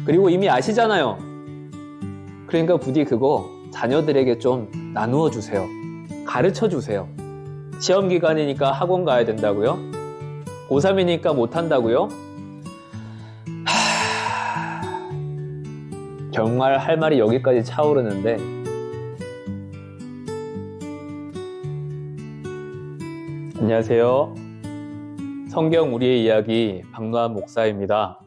그리고 이미 아시잖아요. 그러니까 부디 그거 자녀들에게 좀 나누어 주세요. 가르쳐 주세요. 시험 기간이니까 학원 가야 된다고요? 고3이니까 못한다고요? 정말 할 말이 여기까지 차오르는데 안녕하세요. 성경 우리의 이야기 박노한 목사입니다.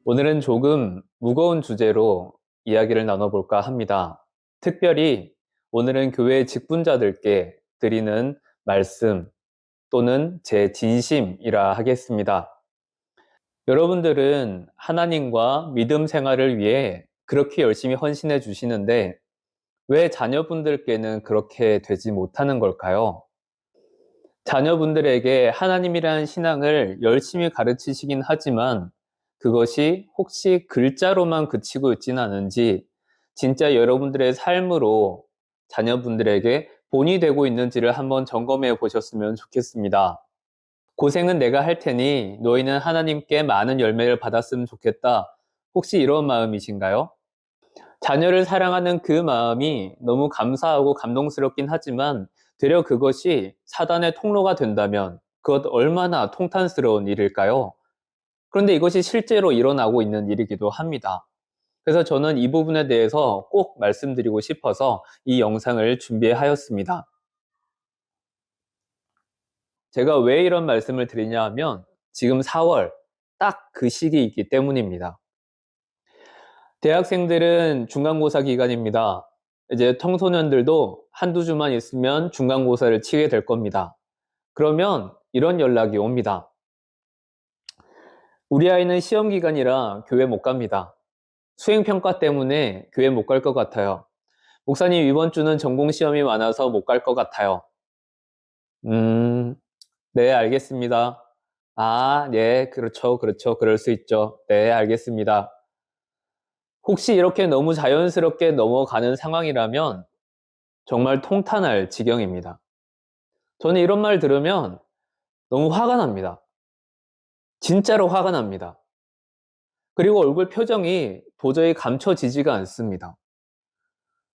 오늘은 조금 무거운 주제로 이야기를 나눠볼까 합니다. 특별히 오늘은 교회 직분자들께 드리는 말씀 또는 제 진심이라 하겠습니다. 여러분들은 하나님과 믿음 생활을 위해 그렇게 열심히 헌신해 주시는데 왜 자녀분들께는 그렇게 되지 못하는 걸까요? 자녀분들에게 하나님이라는 신앙을 열심히 가르치시긴 하지만 그것이 혹시 글자로만 그치고 있지는 않은지 진짜 여러분들의 삶으로 자녀분들에게 본이 되고 있는지를 한번 점검해 보셨으면 좋겠습니다. 고생은 내가 할 테니 너희는 하나님께 많은 열매를 받았으면 좋겠다. 혹시 이런 마음이신가요? 자녀를 사랑하는 그 마음이 너무 감사하고 감동스럽긴 하지만 되려 그것이 사단의 통로가 된다면 그것 얼마나 통탄스러운 일일까요? 그런데 이것이 실제로 일어나고 있는 일이기도 합니다. 그래서 저는 이 부분에 대해서 꼭 말씀드리고 싶어서 이 영상을 준비하였습니다. 제가 왜 이런 말씀을 드리냐 하면 지금 4월 딱 그 시기이기 때문입니다. 대학생들은 중간고사 기간입니다. 이제 청소년들도 한두 주만 있으면 중간고사를 치게 될 겁니다. 그러면 이런 연락이 옵니다. 우리 아이는 시험 기간이라 교회 못 갑니다. 수행평가 때문에 교회 못 갈 것 같아요. 목사님, 이번 주는 전공시험이 많아서 못 갈 것 같아요. 네, 알겠습니다. 아, 네, 그렇죠, 그렇죠. 그럴 수 있죠. 네, 알겠습니다. 혹시 이렇게 너무 자연스럽게 넘어가는 상황이라면 정말 통탄할 지경입니다. 저는 이런 말 들으면 너무 화가 납니다. 진짜로 화가 납니다. 그리고 얼굴 표정이 도저히 감춰지지가 않습니다.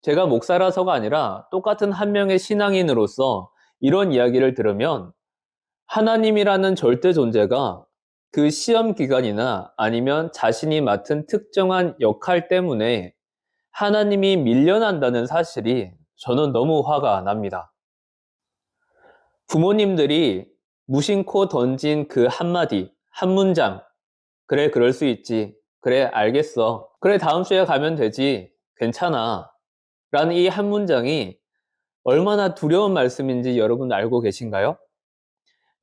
제가 목사라서가 아니라 똑같은 한 명의 신앙인으로서 이런 이야기를 들으면 하나님이라는 절대 존재가 그 시험 기간이나 아니면 자신이 맡은 특정한 역할 때문에 하나님이 밀려난다는 사실이 저는 너무 화가 납니다. 부모님들이 무심코 던진 그 한마디, 한 문장, 그래, 그럴 수 있지. 그래, 알겠어. 그래, 다음 주에 가면 되지. 괜찮아. 라는 이 한 문장이 얼마나 두려운 말씀인지 여러분 알고 계신가요?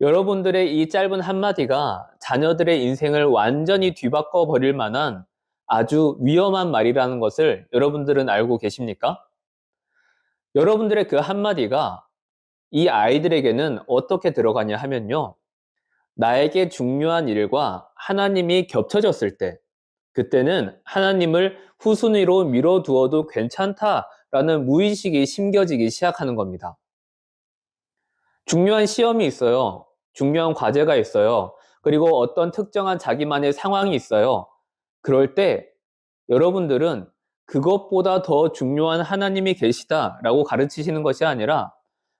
여러분들의 이 짧은 한마디가 자녀들의 인생을 완전히 뒤바꿔 버릴 만한 아주 위험한 말이라는 것을 여러분들은 알고 계십니까? 여러분들의 그 한마디가 이 아이들에게는 어떻게 들어가냐 하면요. 나에게 중요한 일과 하나님이 겹쳐졌을 때, 그때는 하나님을 후순위로 밀어두어도 괜찮다라는 무의식이 심겨지기 시작하는 겁니다. 중요한 시험이 있어요. 중요한 과제가 있어요. 그리고 어떤 특정한 자기만의 상황이 있어요. 그럴 때 여러분들은 그것보다 더 중요한 하나님이 계시다라고 가르치시는 것이 아니라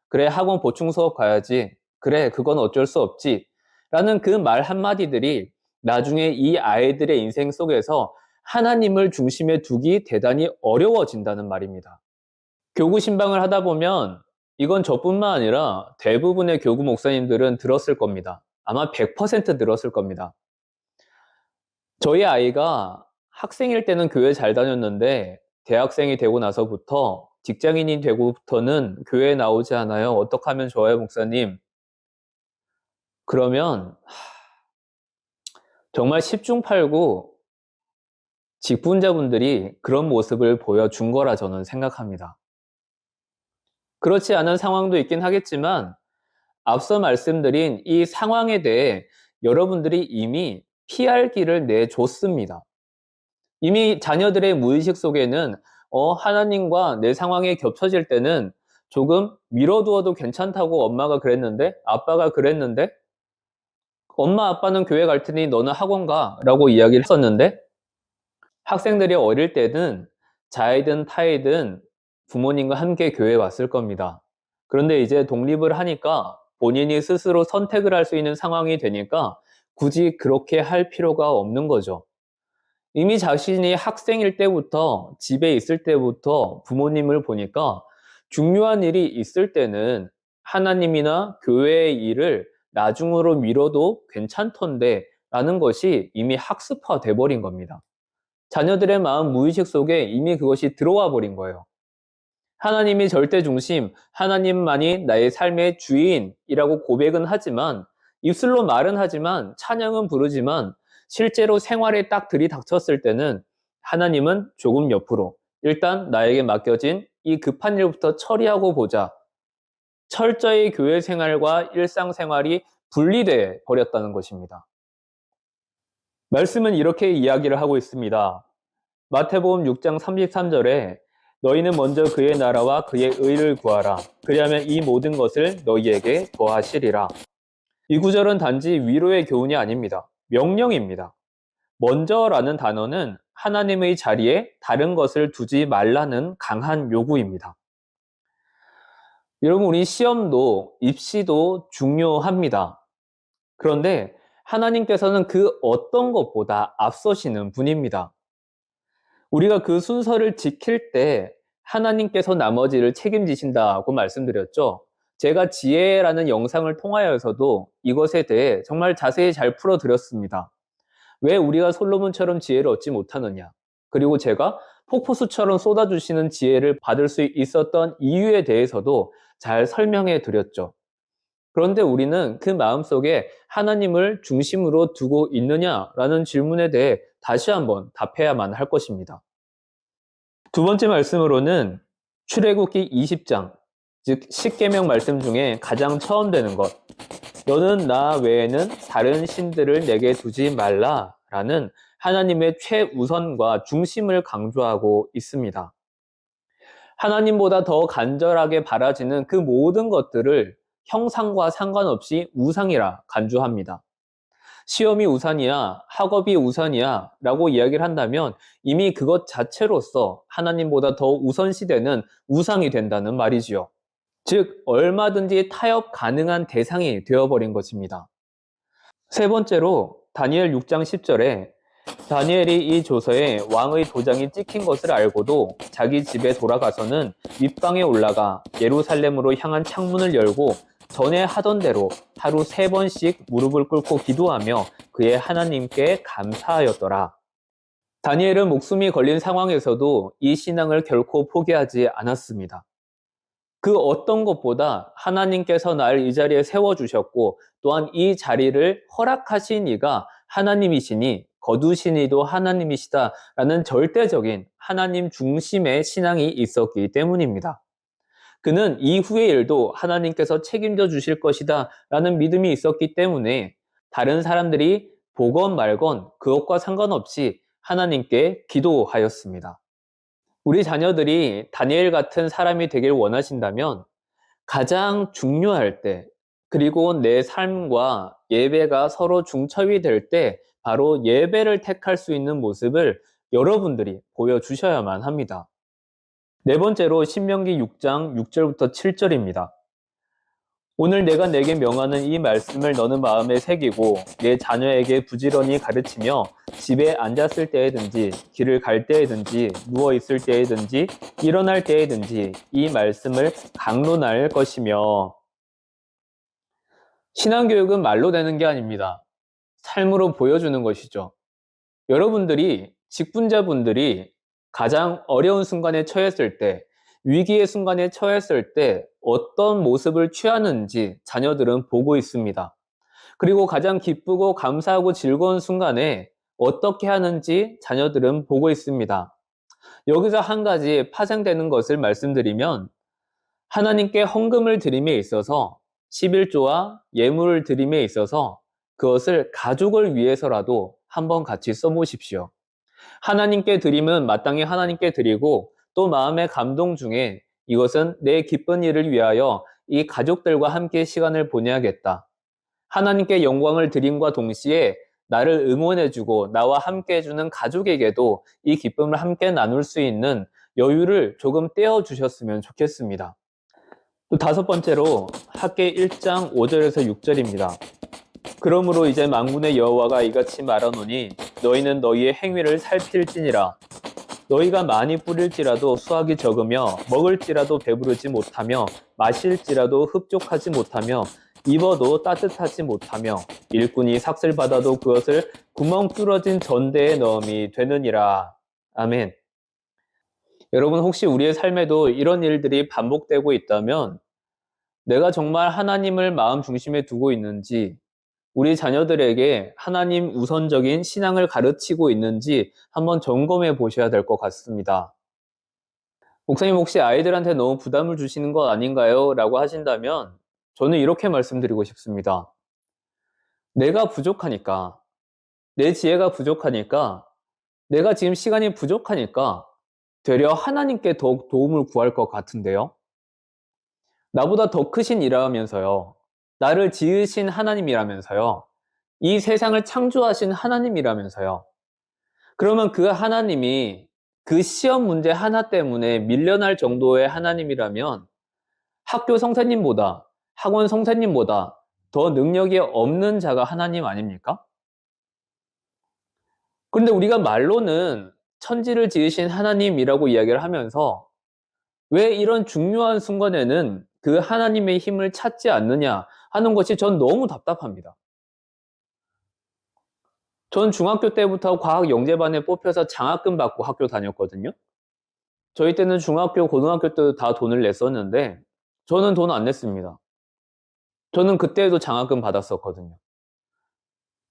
그래, 학원 보충 수업 가야지. 그래, 그건 어쩔 수 없지. 라는 그 말 한마디들이 나중에 이 아이들의 인생 속에서 하나님을 중심에 두기 대단히 어려워진다는 말입니다. 교구 신방을 하다 보면 이건 저뿐만 아니라 대부분의 교구 목사님들은 들었을 겁니다. 아마 100% 들었을 겁니다. 저희 아이가 학생일 때는 교회 잘 다녔는데 대학생이 되고 나서부터 직장인이 되고부터는 교회에 나오지 않아요. 어떻게 하면 좋아요, 목사님? 그러면 정말 10중 8구 직분자분들이 그런 모습을 보여준 거라 저는 생각합니다. 그렇지 않은 상황도 있긴 하겠지만 앞서 말씀드린 이 상황에 대해 여러분들이 이미 피할 길을 내줬습니다. 이미 자녀들의 무의식 속에는 하나님과 내 상황이 겹쳐질 때는 조금 미뤄두어도 괜찮다고 엄마가 그랬는데, 아빠가 그랬는데, 엄마 아빠는 교회 갈 테니 너는 학원 가 라고 이야기를 했었는데 학생들이 어릴 때는 자이든 타이든 부모님과 함께 교회에 왔을 겁니다. 그런데 이제 독립을 하니까 본인이 스스로 선택을 할 수 있는 상황이 되니까 굳이 그렇게 할 필요가 없는 거죠. 이미 자신이 학생일 때부터 집에 있을 때부터 부모님을 보니까 중요한 일이 있을 때는 하나님이나 교회의 일을 나중으로 미뤄도 괜찮던데 라는 것이 이미 학습화돼 버린 겁니다. 자녀들의 마음 무의식 속에 이미 그것이 들어와 버린 거예요. 하나님이 절대 중심, 하나님만이 나의 삶의 주인이라고 고백은 하지만, 입술로 말은 하지만, 찬양은 부르지만, 실제로 생활에 딱 들이닥쳤을 때는 하나님은 조금 옆으로, 일단 나에게 맡겨진 이 급한 일부터 처리하고 보자. 철저히 교회 생활과 일상생활이 분리돼 버렸다는 것입니다. 말씀은 이렇게 이야기를 하고 있습니다. 마태복음 6장 33절에 너희는 먼저 그의 나라와 그의 의를 구하라. 그리하면 이 모든 것을 너희에게 더하시리라. 이 구절은 단지 위로의 교훈이 아닙니다. 명령입니다. 먼저라는 단어는 하나님의 자리에 다른 것을 두지 말라는 강한 요구입니다. 여러분, 우리 시험도 입시도 중요합니다. 그런데 하나님께서는 그 어떤 것보다 앞서시는 분입니다. 우리가 그 순서를 지킬 때 하나님께서 나머지를 책임지신다고 말씀드렸죠. 제가 지혜라는 영상을 통하여서도 이것에 대해 정말 자세히 잘 풀어드렸습니다. 왜 우리가 솔로몬처럼 지혜를 얻지 못하느냐? 그리고 제가 폭포수처럼 쏟아주시는 지혜를 받을 수 있었던 이유에 대해서도 잘 설명해 드렸죠. 그런데 우리는 그 마음속에 하나님을 중심으로 두고 있느냐라는 질문에 대해 다시 한번 답해야만 할 것입니다. 두 번째 말씀으로는 출애굽기 20장, 즉 십계명 말씀 중에 가장 처음 되는 것, 너는 나 외에는 다른 신들을 내게 두지 말라라는 하나님의 최우선과 중심을 강조하고 있습니다. 하나님보다 더 간절하게 바라지는 그 모든 것들을 형상과 상관없이 우상이라 간주합니다. 시험이 우선이야, 학업이 우선이야 라고 이야기를 한다면 이미 그것 자체로서 하나님보다 더 우선시되는 우상이 된다는 말이지요. 즉, 얼마든지 타협 가능한 대상이 되어버린 것입니다. 세 번째로 다니엘 6장 10절에 다니엘이 이 조서에 왕의 도장이 찍힌 것을 알고도 자기 집에 돌아가서는 윗방에 올라가 예루살렘으로 향한 창문을 열고 전에 하던 대로 하루 3번씩 무릎을 꿇고 기도하며 그의 하나님께 감사하였더라. 다니엘은 목숨이 걸린 상황에서도 이 신앙을 결코 포기하지 않았습니다. 그 어떤 것보다 하나님께서 나를 이 자리에 세워주셨고 또한 이 자리를 허락하신 이가 하나님이시니 거두신 이도 하나님이시다라는 절대적인 하나님 중심의 신앙이 있었기 때문입니다. 그는 이후의 일도 하나님께서 책임져 주실 것이다 라는 믿음이 있었기 때문에 다른 사람들이 보건 말건 그것과 상관없이 하나님께 기도하였습니다. 우리 자녀들이 다니엘 같은 사람이 되길 원하신다면 가장 중요할 때, 그리고 내 삶과 예배가 서로 중첩이 될 때 바로 예배를 택할 수 있는 모습을 여러분들이 보여주셔야만 합니다. 네 번째로 신명기 6장 6절부터 7절입니다. 오늘 내가 내게 명하는 이 말씀을 너는 마음에 새기고 내 자녀에게 부지런히 가르치며 집에 앉았을 때에든지 길을 갈 때에든지 누워 있을 때에든지 일어날 때에든지 이 말씀을 강론할 것이며. 신앙교육은 말로 되는 게 아닙니다. 삶으로 보여주는 것이죠. 여러분들이 직분자분들이 가장 어려운 순간에 처했을 때, 위기의 순간에 처했을 때 어떤 모습을 취하는지 자녀들은 보고 있습니다. 그리고 가장 기쁘고 감사하고 즐거운 순간에 어떻게 하는지 자녀들은 보고 있습니다. 여기서 한 가지 파생되는 것을 말씀드리면 하나님께 헌금을 드림에 있어서 11조와 예물을 드림에 있어서 그것을 가족을 위해서라도 한번 같이 써보십시오. 하나님께 드림은 마땅히 하나님께 드리고 또 마음의 감동 중에 이것은 내 기쁜 일을 위하여 이 가족들과 함께 시간을 보내야겠다. 하나님께 영광을 드림과 동시에 나를 응원해주고 나와 함께 해주는 가족에게도 이 기쁨을 함께 나눌 수 있는 여유를 조금 떼어주셨으면 좋겠습니다. 또 다섯 번째로 학계 1장 5절에서 6절입니다. 그러므로 이제 만군의 여호와가 이같이 말하노니 너희는 너희의 행위를 살필지니라. 너희가 많이 뿌릴지라도 수확이 적으며 먹을지라도 배부르지 못하며 마실지라도 흡족하지 못하며 입어도 따뜻하지 못하며 일꾼이 삭슬 받아도 그것을 구멍 뚫어진 전대에 넣음이 되느니라. 아멘. 여러분 혹시 우리의 삶에도 이런 일들이 반복되고 있다면 내가 정말 하나님을 마음 중심에 두고 있는지, 우리 자녀들에게 하나님 우선적인 신앙을 가르치고 있는지 한번 점검해 보셔야 될 것 같습니다. 목사님 혹시 아이들한테 너무 부담을 주시는 것 아닌가요? 라고 하신다면 저는 이렇게 말씀드리고 싶습니다. 내가 부족하니까, 내 지혜가 부족하니까, 내가 지금 시간이 부족하니까 되려 하나님께 더욱 도움을 구할 것 같은데요. 나보다 더 크신 이라면서요. 나를 지으신 하나님이라면서요. 이 세상을 창조하신 하나님이라면서요. 그러면 그 하나님이 그 시험 문제 하나 때문에 밀려날 정도의 하나님이라면 학교 선생님보다, 학원 선생님보다 더 능력이 없는 자가 하나님 아닙니까? 그런데 우리가 말로는 천지를 지으신 하나님이라고 이야기를 하면서 왜 이런 중요한 순간에는 그 하나님의 힘을 찾지 않느냐 하는 것이 전 너무 답답합니다. 전 중학교 때부터 과학 영재반에 뽑혀서 장학금 받고 학교 다녔거든요. 저희 때는 중학교, 고등학교 때도 다 돈을 냈었는데 저는 돈 안 냈습니다. 저는 그때도 장학금 받았었거든요.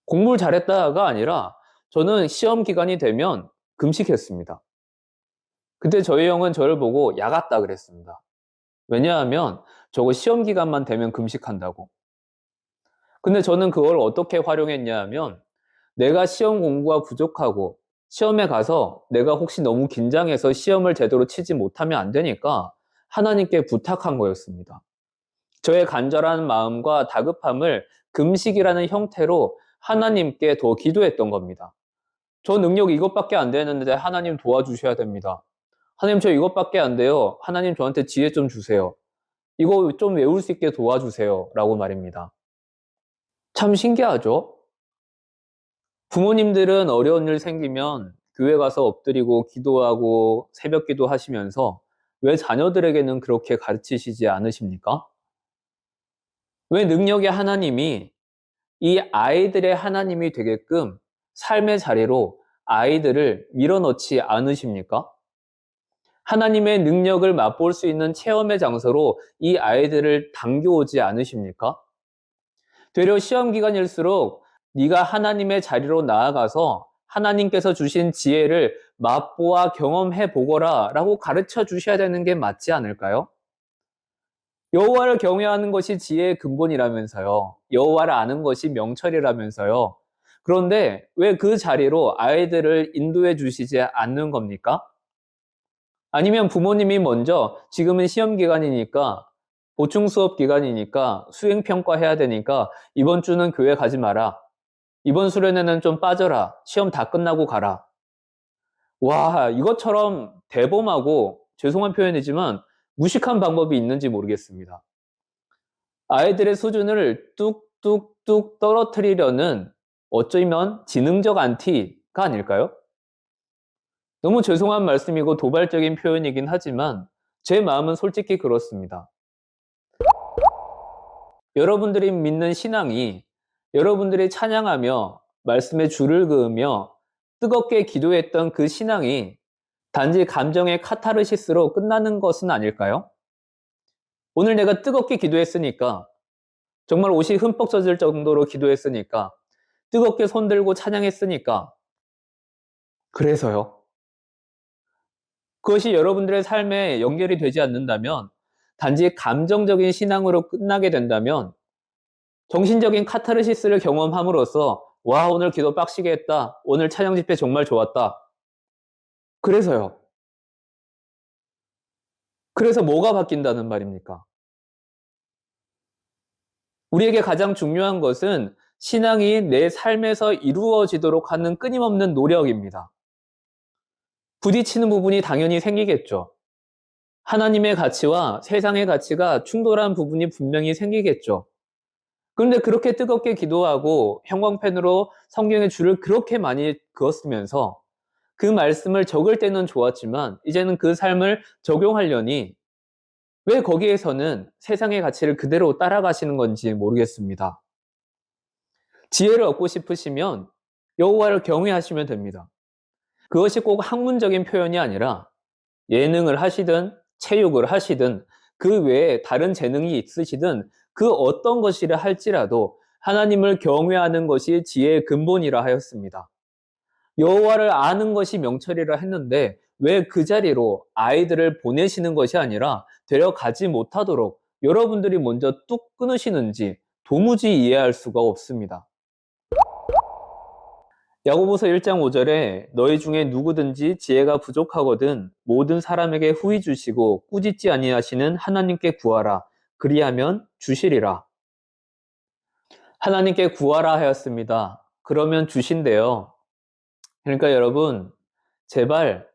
공부를 잘했다가 아니라 저는 시험 기간이 되면 금식했습니다. 그때 저희 형은 저를 보고 야 같다 그랬습니다. 왜냐하면 저거 시험 기간만 되면 금식한다고. 근데 저는 그걸 어떻게 활용했냐 하면 내가 시험 공부가 부족하고 시험에 가서 내가 혹시 너무 긴장해서 시험을 제대로 치지 못하면 안 되니까 하나님께 부탁한 거였습니다. 저의 간절한 마음과 다급함을 금식이라는 형태로 하나님께 더 기도했던 겁니다. 저 능력 이것밖에 안 되는데 하나님 도와주셔야 됩니다. 하나님 저 이것밖에 안 돼요. 하나님 저한테 지혜 좀 주세요. 이거 좀 외울 수 있게 도와주세요. 라고 말입니다. 참 신기하죠? 부모님들은 어려운 일 생기면 교회 가서 엎드리고 기도하고 새벽 기도하시면서 왜 자녀들에게는 그렇게 가르치시지 않으십니까? 왜 능력의 하나님이 이 아이들의 하나님이 되게끔 삶의 자리로 아이들을 밀어넣지 않으십니까? 하나님의 능력을 맛볼 수 있는 체험의 장소로 이 아이들을 당겨오지 않으십니까? 되려 시험 기간일수록 네가 하나님의 자리로 나아가서 하나님께서 주신 지혜를 맛보아 경험해 보거라 라고 가르쳐 주셔야 되는 게 맞지 않을까요? 여호와를 경외하는 것이 지혜의 근본이라면서요. 여호와를 아는 것이 명철이라면서요. 그런데 왜 그 자리로 아이들을 인도해 주시지 않는 겁니까? 아니면 부모님이 먼저 지금은 시험 기간이니까 보충 수업 기간이니까 수행 평가해야 되니까 이번 주는 교회 가지 마라. 이번 수련회는 좀 빠져라. 시험 다 끝나고 가라. 와, 이것처럼 대범하고 죄송한 표현이지만 무식한 방법이 있는지 모르겠습니다. 아이들의 수준을 뚝뚝뚝 떨어뜨리려는 어쩌면 지능적 안티가 아닐까요? 너무 죄송한 말씀이고 도발적인 표현이긴 하지만 제 마음은 솔직히 그렇습니다. 여러분들이 믿는 신앙이 여러분들이 찬양하며 말씀에 줄을 그으며 뜨겁게 기도했던 그 신앙이 단지 감정의 카타르시스로 끝나는 것은 아닐까요? 오늘 내가 뜨겁게 기도했으니까 정말 옷이 흠뻑 젖을 정도로 기도했으니까 뜨겁게 손들고 찬양했으니까 그래서요. 그것이 여러분들의 삶에 연결이 되지 않는다면 단지 감정적인 신앙으로 끝나게 된다면 정신적인 카타르시스를 경험함으로써 와 오늘 기도 빡시게 했다. 오늘 찬양 집회 정말 좋았다. 그래서요. 그래서 뭐가 바뀐다는 말입니까? 우리에게 가장 중요한 것은 신앙이 내 삶에서 이루어지도록 하는 끊임없는 노력입니다. 부딪히는 부분이 당연히 생기겠죠. 하나님의 가치와 세상의 가치가 충돌한 부분이 분명히 생기겠죠. 그런데 그렇게 뜨겁게 기도하고 형광펜으로 성경의 줄을 그렇게 많이 그었으면서 그 말씀을 적을 때는 좋았지만 이제는 그 삶을 적용하려니 왜 거기에서는 세상의 가치를 그대로 따라가시는 건지 모르겠습니다. 지혜를 얻고 싶으시면 여호와를 경외하시면 됩니다. 그것이 꼭 학문적인 표현이 아니라 예능을 하시든 체육을 하시든 그 외에 다른 재능이 있으시든 그 어떤 것이라 할지라도 하나님을 경외하는 것이 지혜의 근본이라 하였습니다. 여호와를 아는 것이 명철이라 했는데 왜 그 자리로 아이들을 보내시는 것이 아니라 데려가지 못하도록 여러분들이 먼저 뚝 끊으시는지 도무지 이해할 수가 없습니다. 야고보서 1장 5절에 너희 중에 누구든지 지혜가 부족하거든 모든 사람에게 후히 주시고 꾸짖지 아니하시는 하나님께 구하라. 그리하면 주시리라. 하나님께 구하라 하였습니다. 그러면 주신대요. 그러니까 여러분, 제발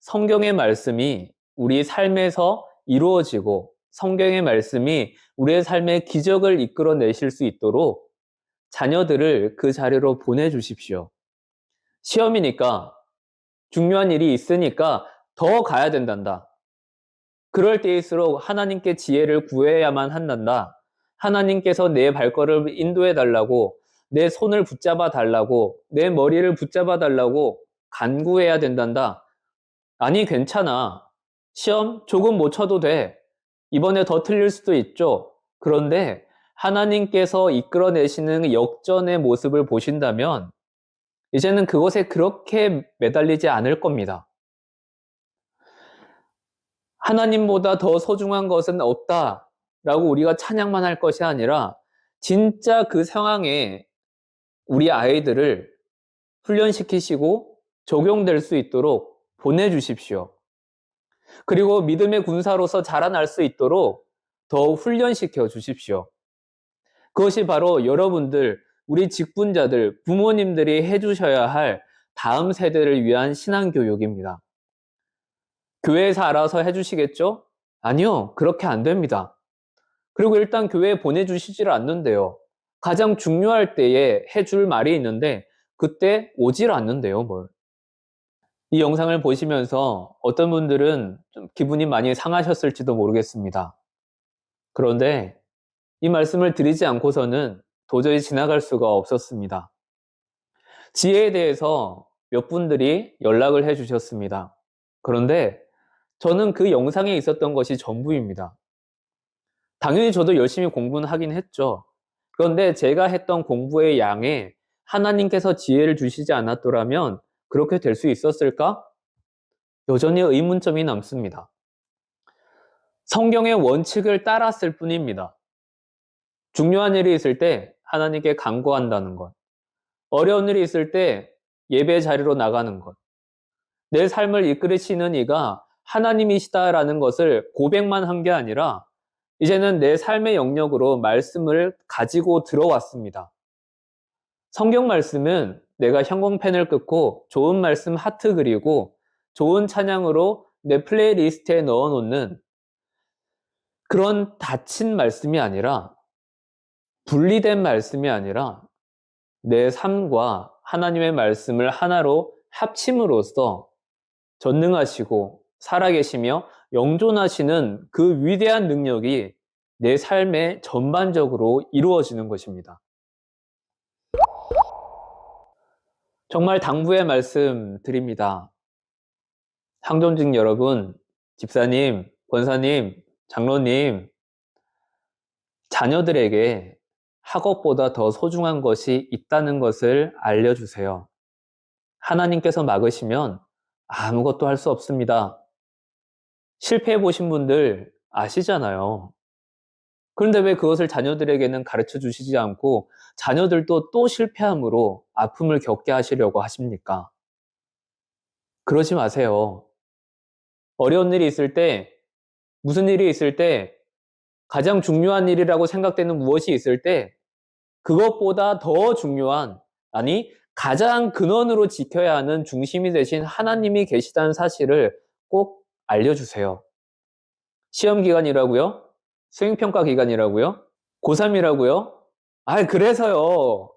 성경의 말씀이 우리 삶에서 이루어지고 성경의 말씀이 우리의 삶에 기적을 이끌어내실 수 있도록 자녀들을 그 자리로 보내주십시오. 시험이니까 중요한 일이 있으니까 더 가야 된단다. 그럴 때일수록 하나님께 지혜를 구해야만 한단다. 하나님께서 내 발걸음을 인도해 달라고, 내 손을 붙잡아 달라고, 내 머리를 붙잡아 달라고 간구해야 된단다. 아니, 괜찮아. 시험 조금 못 쳐도 돼. 이번에 더 틀릴 수도 있죠. 그런데 하나님께서 이끌어내시는 역전의 모습을 보신다면 이제는 그것에 그렇게 매달리지 않을 겁니다. 하나님보다 더 소중한 것은 없다라고 우리가 찬양만 할 것이 아니라 진짜 그 상황에 우리 아이들을 훈련시키시고 적용될 수 있도록 보내주십시오. 그리고 믿음의 군사로서 자라날 수 있도록 더 훈련시켜 주십시오. 그것이 바로 여러분들, 우리 직분자들, 부모님들이 해주셔야 할 다음 세대를 위한 신앙교육입니다. 교회에서 알아서 해주시겠죠? 아니요, 그렇게 안 됩니다. 그리고 일단 교회에 보내주시질 않는데요. 가장 중요할 때에 해줄 말이 있는데 그때 오질 않는데요, 뭘. 이 영상을 보시면서 어떤 분들은 좀 기분이 많이 상하셨을지도 모르겠습니다. 그런데 이 말씀을 드리지 않고서는 도저히 지나갈 수가 없었습니다. 지혜에 대해서 몇 분들이 연락을 해 주셨습니다. 그런데 저는 그 영상에 있었던 것이 전부입니다. 당연히 저도 열심히 공부는 하긴 했죠. 그런데 제가 했던 공부의 양에 하나님께서 지혜를 주시지 않았더라면 그렇게 될 수 있었을까? 여전히 의문점이 남습니다. 성경의 원칙을 따랐을 뿐입니다. 중요한 일이 있을 때 하나님께 간구한다는 것, 어려운 일이 있을 때 예배 자리로 나가는 것, 내 삶을 이끌으시는 이가 하나님이시다라는 것을 고백만 한 게 아니라 이제는 내 삶의 영역으로 말씀을 가지고 들어왔습니다. 성경 말씀은 내가 형광펜을 끄고 좋은 말씀 하트 그리고 좋은 찬양으로 내 플레이리스트에 넣어놓는 그런 닫힌 말씀이 아니라 분리된 말씀이 아니라 내 삶과 하나님의 말씀을 하나로 합침으로써 전능하시고 살아계시며 영존하시는 그 위대한 능력이 내 삶에 전반적으로 이루어지는 것입니다. 정말 당부의 말씀 드립니다. 상존직 여러분, 집사님, 권사님, 장로님, 자녀들에게 학업보다 더 소중한 것이 있다는 것을 알려주세요. 하나님께서 막으시면 아무것도 할 수 없습니다. 실패해 보신 분들 아시잖아요. 그런데 왜 그것을 자녀들에게는 가르쳐 주시지 않고 자녀들도 또 실패함으로 아픔을 겪게 하시려고 하십니까? 그러지 마세요. 어려운 일이 있을 때, 무슨 일이 있을 때, 가장 중요한 일이라고 생각되는 무엇이 있을 때 그것보다 더 중요한, 아니 가장 근원으로 지켜야 하는 중심이 되신 하나님이 계시다는 사실을 꼭 알려주세요. 시험 기간이라고요? 수행평가 기간이라고요? 고3이라고요? 그래서요.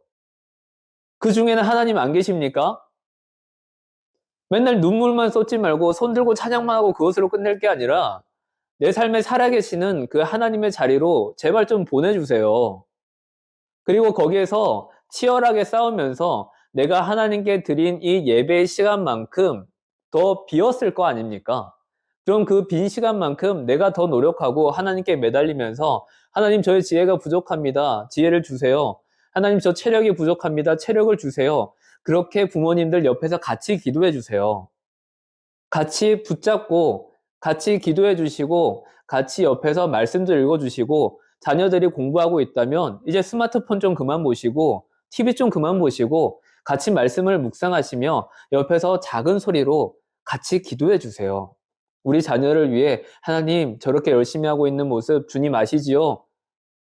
그 중에는 하나님 안 계십니까? 맨날 눈물만 쏟지 말고 손 들고 찬양만 하고 그것으로 끝낼 게 아니라 내 삶에 살아계시는 그 하나님의 자리로 제발 좀 보내주세요. 그리고 거기에서 치열하게 싸우면서 내가 하나님께 드린 이 예배의 시간만큼 더 비었을 거 아닙니까? 그럼 그 빈 시간만큼 내가 더 노력하고 하나님께 매달리면서 하나님 저의 지혜가 부족합니다. 지혜를 주세요. 하나님 저 체력이 부족합니다. 체력을 주세요. 그렇게 부모님들 옆에서 같이 기도해 주세요. 같이 붙잡고 같이 기도해 주시고 같이 옆에서 말씀도 읽어 주시고 자녀들이 공부하고 있다면 이제 스마트폰 좀 그만 보시고 TV 좀 그만 보시고 같이 말씀을 묵상하시며 옆에서 작은 소리로 같이 기도해 주세요. 우리 자녀를 위해 하나님 저렇게 열심히 하고 있는 모습 주님 아시지요?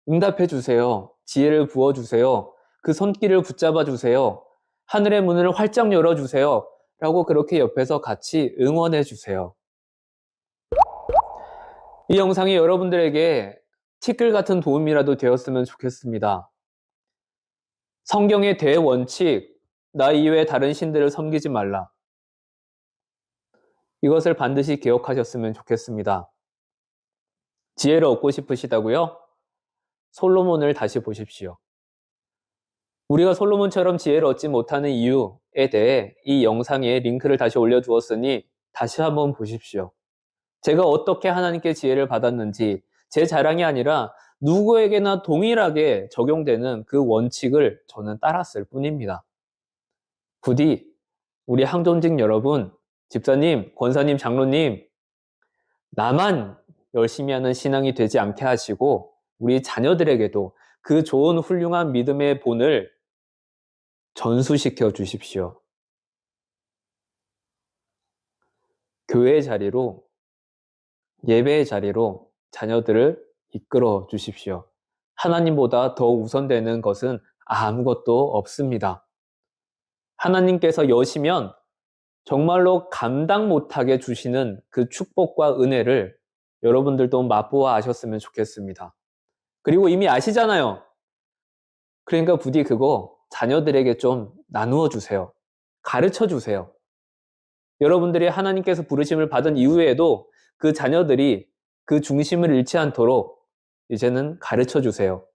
응답해 주세요. 지혜를 부어 주세요. 그 손길을 붙잡아 주세요. 하늘의 문을 활짝 열어 주세요. 라고 그렇게 옆에서 같이 응원해 주세요. 이 영상이 여러분들에게 티끌 같은 도움이라도 되었으면 좋겠습니다. 성경의 대원칙, 나 이외에 다른 신들을 섬기지 말라. 이것을 반드시 기억하셨으면 좋겠습니다. 지혜를 얻고 싶으시다고요? 솔로몬을 다시 보십시오. 우리가 솔로몬처럼 지혜를 얻지 못하는 이유에 대해 이 영상에 링크를 다시 올려두었으니 다시 한번 보십시오. 제가 어떻게 하나님께 지혜를 받았는지 제 자랑이 아니라 누구에게나 동일하게 적용되는 그 원칙을 저는 따랐을 뿐입니다. 부디 우리 항존직 여러분, 집사님, 권사님, 장로님, 나만 열심히 하는 신앙이 되지 않게 하시고 우리 자녀들에게도 그 좋은 훌륭한 믿음의 본을 전수시켜 주십시오. 교회의 자리로, 예배의 자리로 자녀들을 이끌어 주십시오. 하나님보다 더 우선되는 것은 아무것도 없습니다. 하나님께서 여시면 정말로 감당 못하게 주시는 그 축복과 은혜를 여러분들도 맛보아 아셨으면 좋겠습니다. 그리고 이미 아시잖아요. 그러니까 부디 그거 자녀들에게 좀 나누어 주세요. 가르쳐 주세요. 여러분들이 하나님께서 부르심을 받은 이후에도 그 자녀들이 그 중심을 잃지 않도록 이제는 가르쳐 주세요.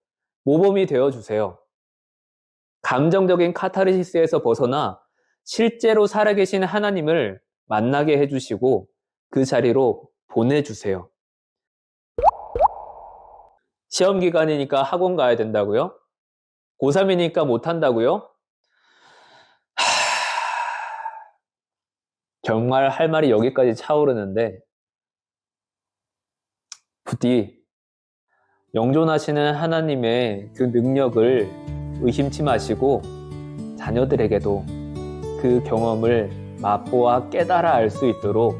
모범이 되어 주세요. 감정적인 카타르시스에서 벗어나 실제로 살아계신 하나님을 만나게 해주시고 그 자리로 보내주세요. 시험 기간이니까 학원 가야 된다고요? 고3이니까 못한다고요? 정말 할 말이 여기까지 차오르는데 부디 영존하시는 하나님의 그 능력을 의심치 마시고 자녀들에게도 그 경험을 맛보아 깨달아 알 수 있도록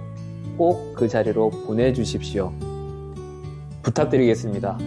꼭 그 자리로 보내주십시오. 부탁드리겠습니다.